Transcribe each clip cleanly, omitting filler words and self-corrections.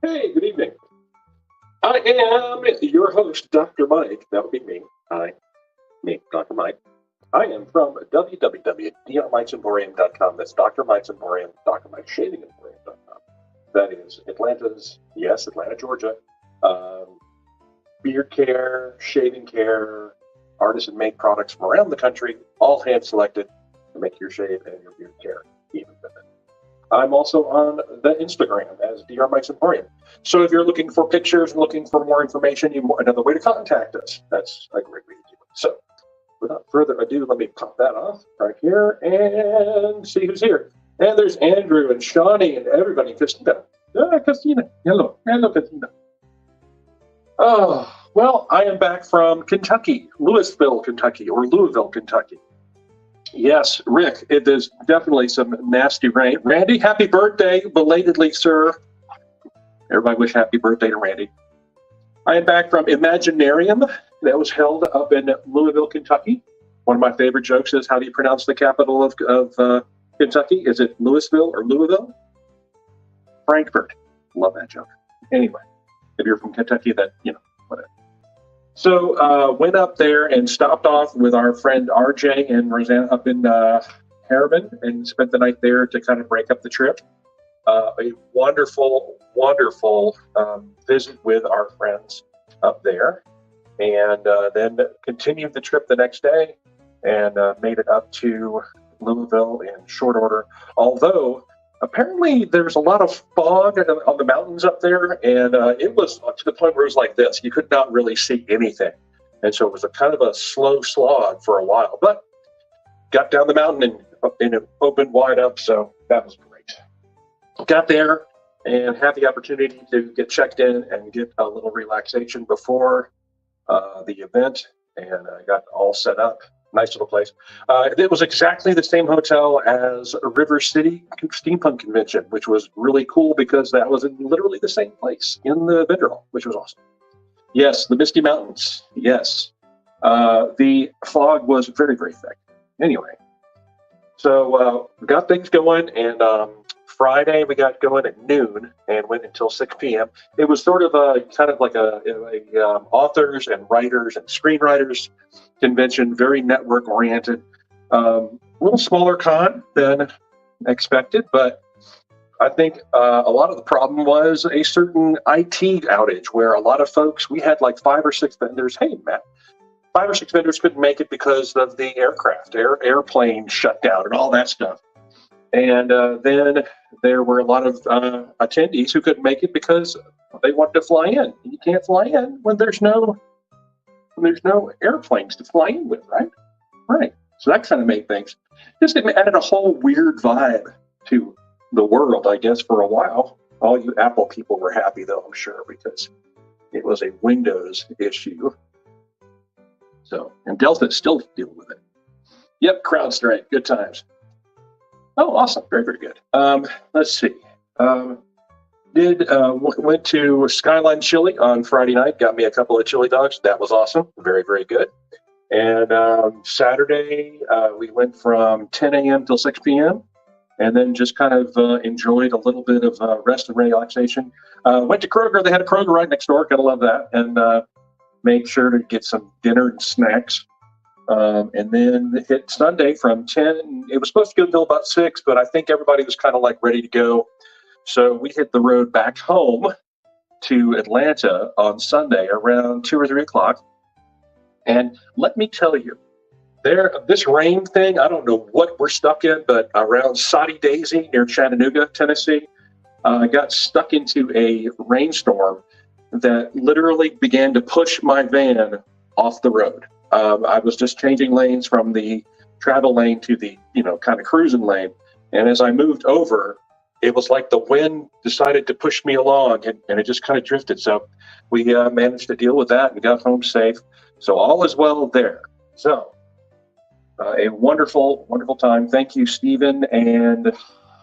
Hey, good evening. I am your host, Dr. Mike. That would be me. Me, Dr. Mike. I am from www.drmikesemporium.com. That's Dr. Mike's Emporium, Dr. Mike's Shaving Emporium.com. That is Atlanta, Georgia. Um, Beard care, shaving care, artisan made products from around the country, all hand selected to make your shave and your beard care even better. I'm also on the Instagram as Dr. Mike's Emporium. So if you're looking for pictures and looking for more information, another way to contact us. That's a great way to do it. So without further ado, let me pop that off right here and see who's here. And there's Andrew and Shawnee and everybody. Christina. Christina. Hello. Hello, Christina. Oh, well, I am back from Kentucky, Louisville, Kentucky, or Louisville, Kentucky. Yes, Rick, it is definitely some nasty rain. Randy, happy birthday, belatedly, sir. Everybody wish happy birthday to Randy. I am back from Imaginarium that was held up in Louisville, Kentucky. One of my favorite jokes is, how do you pronounce the capital of Kentucky? Is it Louisville or Louisville? Frankfurt. Love that joke. Anyway, if you're from Kentucky, whatever. So went up there and stopped off with our friend RJ and Rosanna up in Harriman and spent the night there to kind of break up the trip. A wonderful, wonderful visit with our friends up there. And then continued the trip the next day and made it up to Louisville in short order. Although apparently there's a lot of fog on the mountains up there, and it was to the point where it was like this. You could not really see anything. And so it was a kind of a slow slog for a while, but got down the mountain and it opened wide up, so that was great. Got there and had the opportunity to get checked in and get a little relaxation before the event, and I got all set up. Nice little place. It was exactly the same hotel as River City Steampunk Convention, which was really cool because that was in literally the same place in the vendor hall, which was awesome. Yes, the Misty Mountains. Yes. The fog was very, very thick. Anyway, so we got things going, and Friday we got going at noon and went until 6 p.m. It was sort of kind of like a authors and writers and screenwriters convention, very network oriented. A little smaller con than expected, but I think a lot of the problem was a certain IT outage where a lot of folks, we had like 5 or 6 vendors. Hey, Matt. 5 or 6 vendors couldn't make it because of the airplane shut down and all that stuff. And then there were a lot of attendees who couldn't make it because they wanted to fly in. You can't fly in when there's no airplanes to fly in with, right? Right. So that kind of made things. Just added a whole weird vibe to the world, I guess, for a while. All you Apple people were happy, though, I'm sure, because it was a Windows issue. So, and Delta's still dealing with it. Yep, CrowdStrike, good times. Oh, awesome, very, very good. Let's see. Went to Skyline Chili on Friday night. Got me a couple of chili dogs. That was awesome, very, very good. And Saturday we went from 10 a.m. till 6 p.m. and then just kind of enjoyed a little bit of rest and relaxation. Went to Kroger. They had a Kroger right next door. Gotta love that. And made sure to get some dinner and snacks. And then hit Sunday from 10. It was supposed to go until about 6, but I think everybody was kind of like ready to go. So we hit the road back home to Atlanta on Sunday around 2 or 3 o'clock. And let me tell you, this rain thing, I don't know what we're stuck in, but around Soddy Daisy near Chattanooga, Tennessee, I got stuck into a rainstorm that literally began to push my van off the road. I was just changing lanes from the travel lane to the, kind of cruising lane. And as I moved over, it was like the wind decided to push me along and it just kind of drifted. So we managed to deal with that and got home safe. So all is well there. So a wonderful, wonderful time. Thank you, Stephen and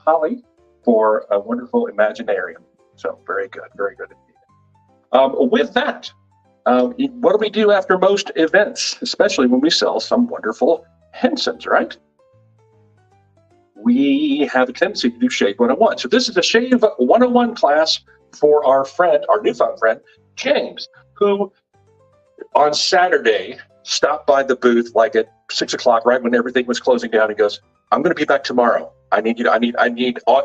Holly, for a wonderful Imaginarium. So very good indeed. With that, what do we do after most events, especially when we sell some wonderful Hensons, right? We have a tendency to do Shave 101. So this is a Shave 101 class for our friend, our newfound friend, James, who on Saturday stopped by the booth like at 6 o'clock, right when everything was closing down. He goes, "I'm going to be back tomorrow. I need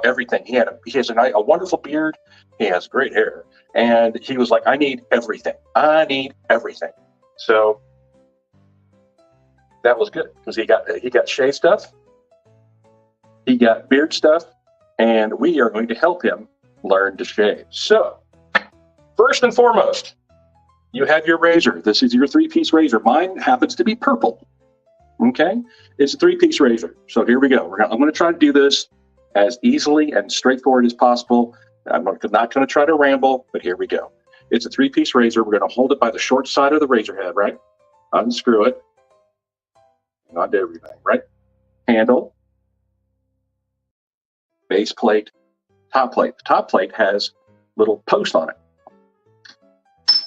everything." He has a wonderful beard. He has great hair, and he was like, "I need everything. I need everything." So that was good because he got shave stuff, he got beard stuff, and we are going to help him learn to shave. So first and foremost, you have your razor. This is your 3-piece razor. Mine happens to be purple. Okay, it's a 3-piece razor. So here we go. I'm going to try to do this as easily and straightforward as possible. I'm not going to try to ramble, but here we go. It's a 3-piece razor. We're going to hold it by the short side of the razor head, right? Unscrew it. Not everything, right? Handle, base plate, top plate. The top plate has little posts on it.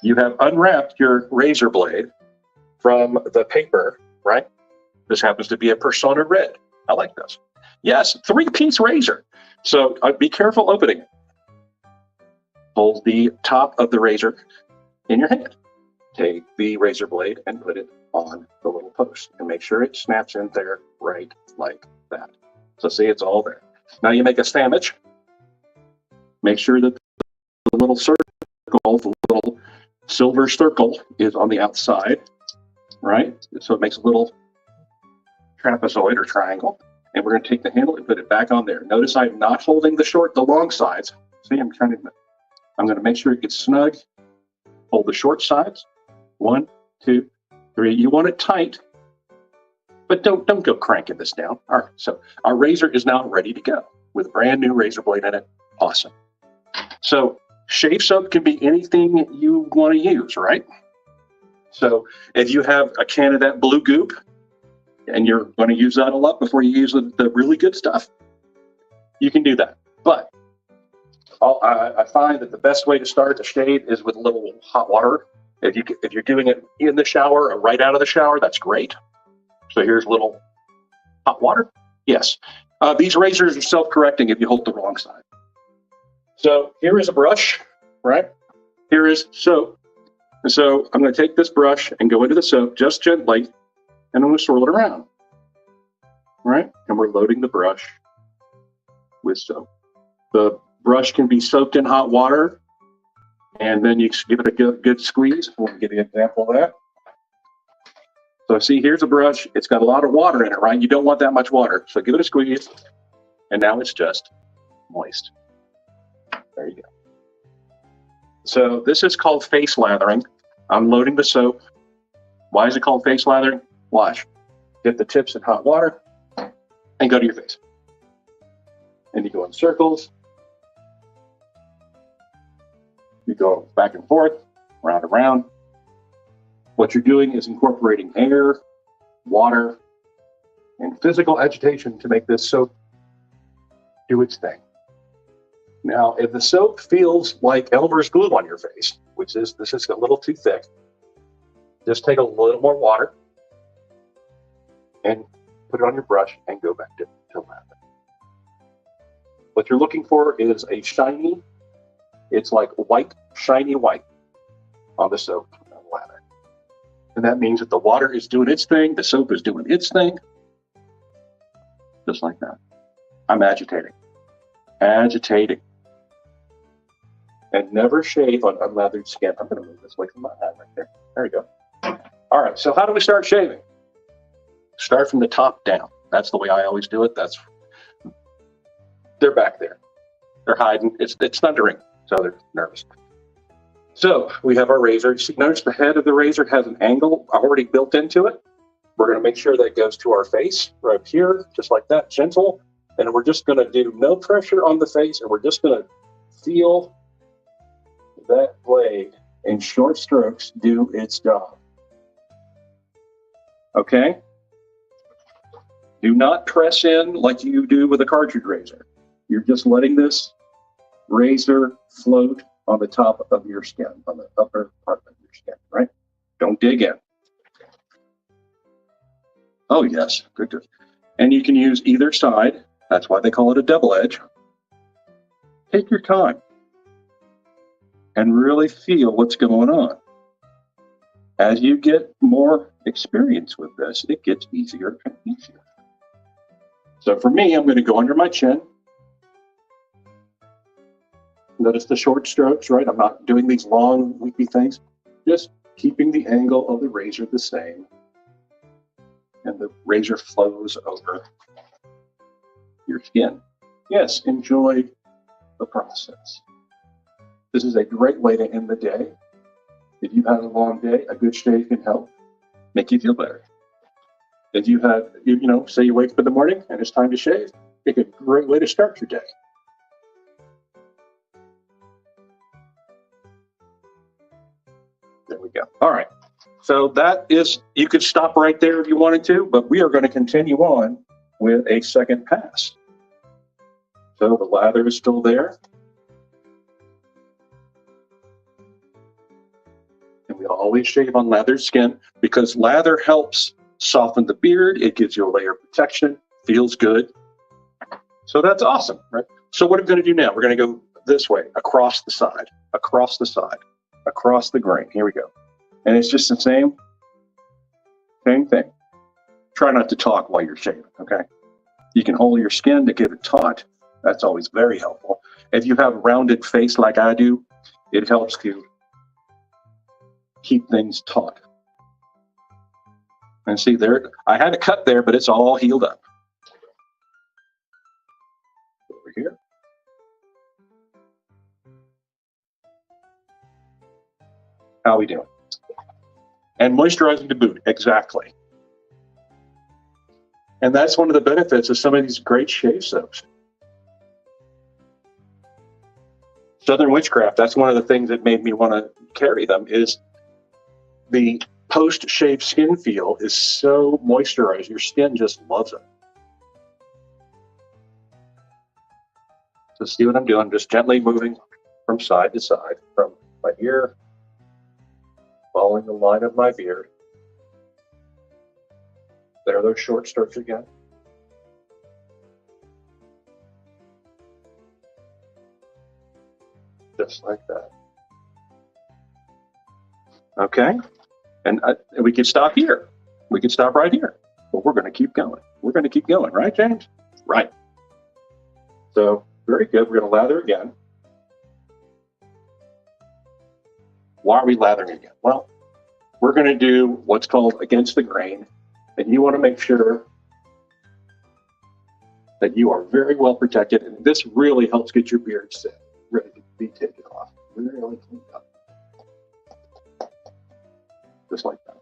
You have unwrapped your razor blade from the paper, right? This happens to be a Persona Red. I like this. Yes, 3-piece razor. So be careful opening it. Hold the top of the razor in your hand. Take the razor blade and put it on the little post and make sure it snaps in there right like that. So see, it's all there. Now you make a sandwich. Make sure that the little circle, the little silver circle is on the outside, right? So it makes a little trapezoid or triangle. And we're going to take the handle and put it back on there. Notice I'm not holding the long sides. See, I'm going to make sure it gets snug. Hold the short sides. 1, 2, 3. You want it tight, but don't go cranking this down. All right, so our razor is now ready to go with a brand new razor blade in it. Awesome. So shave soap can be anything you want to use, right? So if you have a can of that blue goop and you're going to use that a lot before you use the really good stuff, you can do that. But I find that the best way to start a shave is with a little hot water. If you're doing it in the shower or right out of the shower, that's great. So here's a little hot water. Yes. These razors are self-correcting if you hold the wrong side. So here is a brush, right? Here is soap. And so I'm going to take this brush and go into the soap just gently, and I'm going to swirl it around, right? And we're loading the brush with soap. The brush can be soaked in hot water, and then you give it a good squeeze. We'll give you an example of that. So see, here's a brush. It's got a lot of water in it, right? You don't want that much water. So give it a squeeze, and now it's just moist. There you go. So this is called face lathering. I'm loading the soap. Why is it called face lathering? Watch. Dip the tips in hot water and go to your face. And you go in circles. You go back and forth, round and round. What you're doing is incorporating air, water, and physical agitation to make this soap do its thing. Now, if the soap feels like Elmer's glue on your face, this is a little too thick, just take a little more water and put it on your brush and go back to lather. What you're looking for is a shiny, it's like white, shiny white on the soap lather. And that means that the water is doing its thing, the soap is doing its thing, just like that. I'm agitating. Agitating. And never shave on unlathered skin. I'm going to move this away from my hand right there. There you go. All right, so how do we start shaving? Start from the top down. That's the way I always do it. They're back there. They're hiding. It's thundering, so they're nervous. So we have our razor. See, notice the head of the razor has an angle already built into it. We're going to make sure that goes to our face right here, just like that, gentle. And we're just going to do no pressure on the face, and we're just going to feel that blade in short strokes do its job. Okay? Do not press in like you do with a cartridge razor. You're just letting this razor float on the top of your skin, on the upper part of your skin, right? Don't dig in. Oh, yes. Good, good. And you can use either side. That's why they call it a double edge. Take your time. and really feel what's going on. As you get more experience with this, it gets easier and easier. So for me, I'm going to go under my chin. Notice the short strokes, right? I'm not doing these long, leapy things. Just keeping the angle of the razor the same. And the razor flows over your skin. Yes, enjoy the process. This is a great way to end the day. If you've had a long day, a good shave can help make you feel better. If you had, say you wake up in the morning and it's time to shave, it's a great way to start your day. There we go. All right. So that is, you could stop right there if you wanted to, but we are going to continue on with a second pass. So the lather is still there. And we always shave on lathered skin because lather helps soften the beard. It gives you a layer of protection, feels good. So that's awesome, right? So what are we going to do now? We're going to go this way, across the side, across the side, across the grain. Here we go. And it's just the same thing. Try not to talk while you're shaving, okay? You can hold your skin to get it taut. That's always very helpful. If you have a rounded face like I do, it helps to keep things taut. And see there, I had a cut there, but it's all healed up. Over here. How are we doing? And moisturizing to boot, exactly. And that's one of the benefits of some of these great shave soaps. Southern Witchcraft, that's one of the things that made me want to carry them, is the post-shave skin feel is so moisturized. Your skin just loves it. So see what I'm doing? Just gently moving from side to side, from my ear, following the line of my beard. There are those short strokes again. Just like that. Okay. And we could stop here. We could stop right here. But we're going to keep going. We're going to keep going. Right, James? Right. So, very good. We're going to lather again. Why are we lathering again? Well, we're going to do what's called against the grain. And you want to make sure that you are very well protected. And this really helps get your beard set, ready to be taken off. Really cleaned up. Just like that.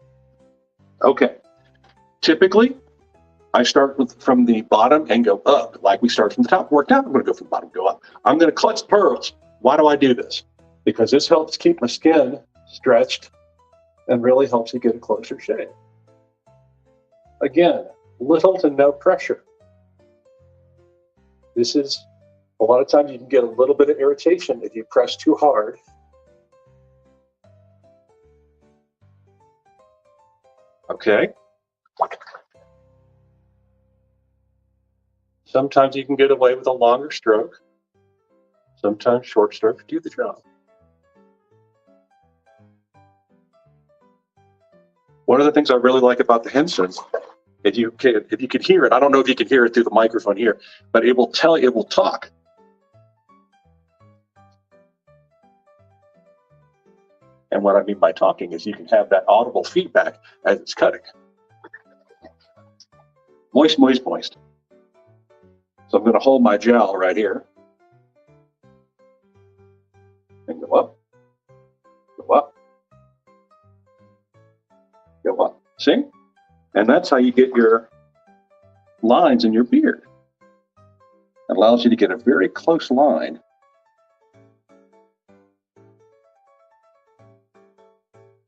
Okay. Typically, I start from the bottom and go up. Like we start from the top, work down. I'm going to go from the bottom, go up. I'm going to clutch the pearls. Why do I do this? Because this helps keep my skin stretched and really helps you get a closer shave. Again, little to no pressure. This is, a lot of times you can get a little bit of irritation if you press too hard. Okay. Sometimes you can get away with a longer stroke. Sometimes short strokes do the job. One of the things I really like about the Henson, if you can hear it, I don't know if you can hear it through the microphone here, but it will talk. And what I mean by talking is you can have that audible feedback as it's cutting. Moist, moist, moist. So I'm going to hold my jowl right here and go up, go up, go up. See? And that's how you get your lines in your beard. It allows you to get a very close line.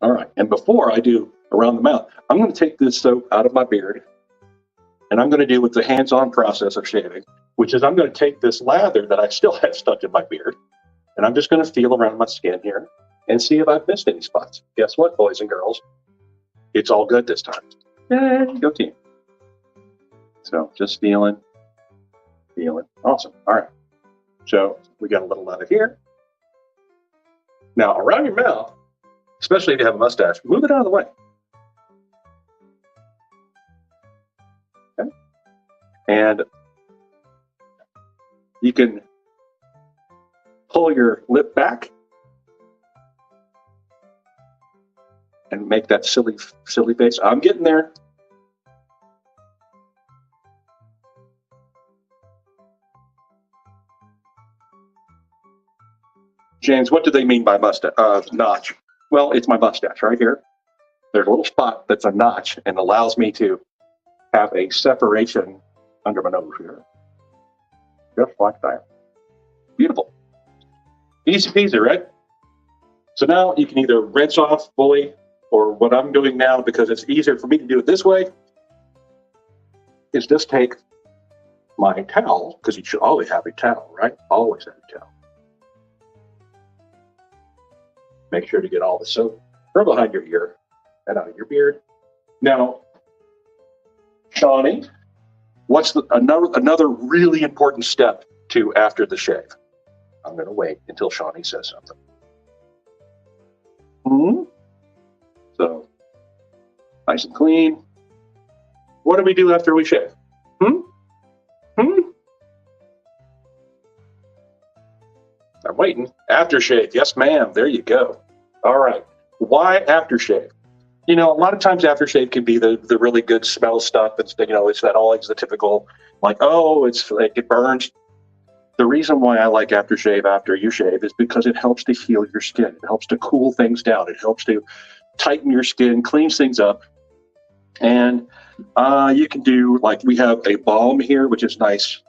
All right, and before I do around the mouth, I'm going to take this soap out of my beard, and I'm going to do with the hands-on process of shaving, which is I'm going to take this lather that I still have stuck in my beard, and I'm just going to feel around my skin here and see if I've missed any spots. Guess what, boys and girls? It's all good this time. Yay, go team. So just feeling. Awesome. All right. So we got a little lather here. Now, around your mouth, especially if you have a mustache, move it out of the way. Okay? And you can pull your lip back and make that silly face. I'm getting there. James, what do they mean by mustache? Notch. Well, it's my mustache right here. There's a little spot that's a notch and allows me to have a separation under my nose here. Just like that. Beautiful. Easy peasy, right? So now you can either rinse off fully, or what I'm doing now, because it's easier for me to do it this way, is just take my towel, because you should always have a towel, right? Always have a towel. Make sure to get all the soap from behind your ear and out of your beard. Now, Shawnee, what's another really important step to after the shave? I'm going to wait until Shawnee says something. So, nice and clean. What do we do after we shave? I'm waiting. Aftershave. Yes, ma'am. There you go. All right. Why aftershave? You know, a lot of times aftershave can be the really good smell stuff. It's, you know, it's that always the typical, like, oh, it's like it burns. The reason why I like aftershave after you shave is because it helps to heal your skin. It helps to cool things down. It helps to tighten your skin, cleans things up. And you can do, like, we have a balm here, which is nice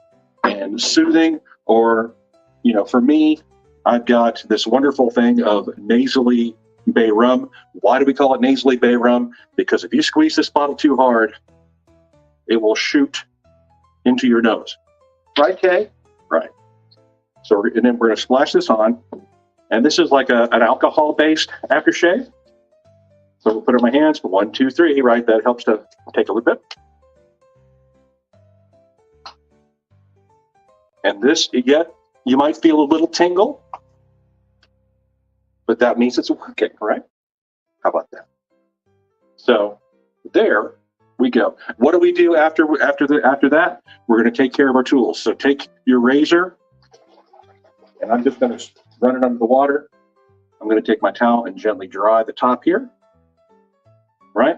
and soothing. Or, you know, for me, I've got this wonderful thing of nasally bay rum. Why do we call it nasally bay rum? Because if you squeeze this bottle too hard, it will shoot into your nose. Right, Kay? Right. So, and then we're going to splash this on. And this is like an alcohol-based aftershave. So we'll put it in my hands. 1, 2, 3, right? That helps to take a little bit. And this, you might feel a little tingle, but that means it's working, right? How about that? So there we go. What do we do after that? We're going to take care of our tools. So take your razor, and I'm just going to run it under the water. I'm going to take my towel and gently dry the top here. Right?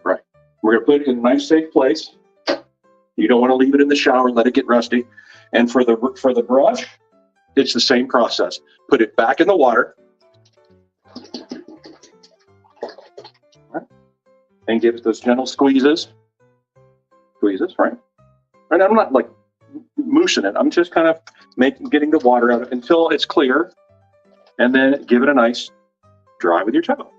Right. We're going to put it in a nice, safe place. You don't want to leave it in the shower and let it get rusty. And for the brush, it's the same process. Put it back in the water. Right? And give it those gentle squeezes. Squeezes, right? And I'm not like moosing it. I'm just kind of getting the water out of it until it's clear. And then give it a nice dry with your towel.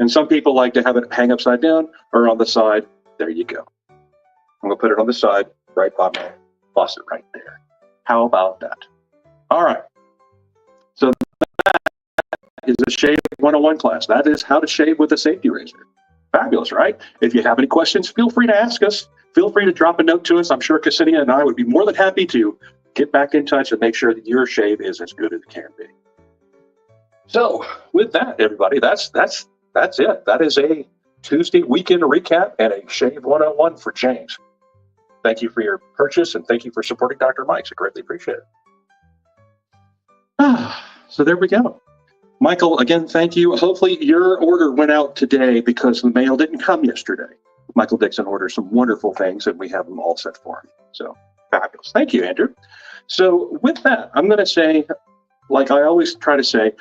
And some people like to have it hang upside down or on the side. There you go. I'm going to put it on the side right by my faucet right there. How about that? All right. So that is a Shave 101 class. That is how to shave with a safety razor. Fabulous, right? If you have any questions, feel free to ask us. Feel free to drop a note to us. I'm sure Ksenia and I would be more than happy to get back in touch and make sure that your shave is as good as it can be. So with that, everybody, that's it. That is a Tuesday weekend recap and a Shave 101 for James. Thank you for your purchase, and thank you for supporting Dr. Mike's. I greatly appreciate it. So there we go. Michael, again, thank you. Hopefully your order went out today because the mail didn't come yesterday. Michael Dixon ordered some wonderful things, and we have them all set for him. So fabulous. Thank you, Andrew. So with that, I'm going to say, like I always try to say,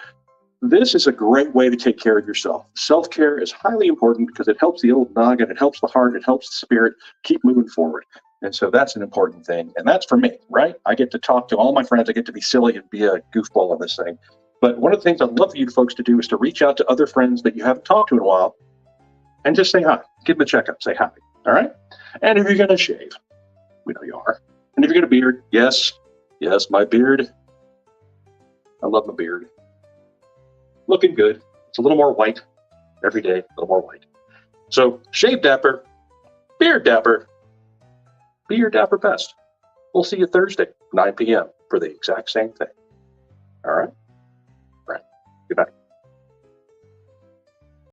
this is a great way to take care of yourself. Self-care is highly important because it helps the old noggin, it helps the heart, it helps the spirit keep moving forward. And so that's an important thing. And that's for me, right? I get to talk to all my friends. I get to be silly and be a goofball on this thing. But one of the things I'd love for you folks to do is to reach out to other friends that you haven't talked to in a while and just say hi. Give them a checkup. Say hi. All right? And if you're going to shave, we know you are. And if you're going to beard, yes, my beard. I love my beard. Looking good. It's a little more white every day, a little more white. So shave dapper, beard dapper, be your dapper best. We'll see you Thursday, 9 p.m. for the exact same thing. All right.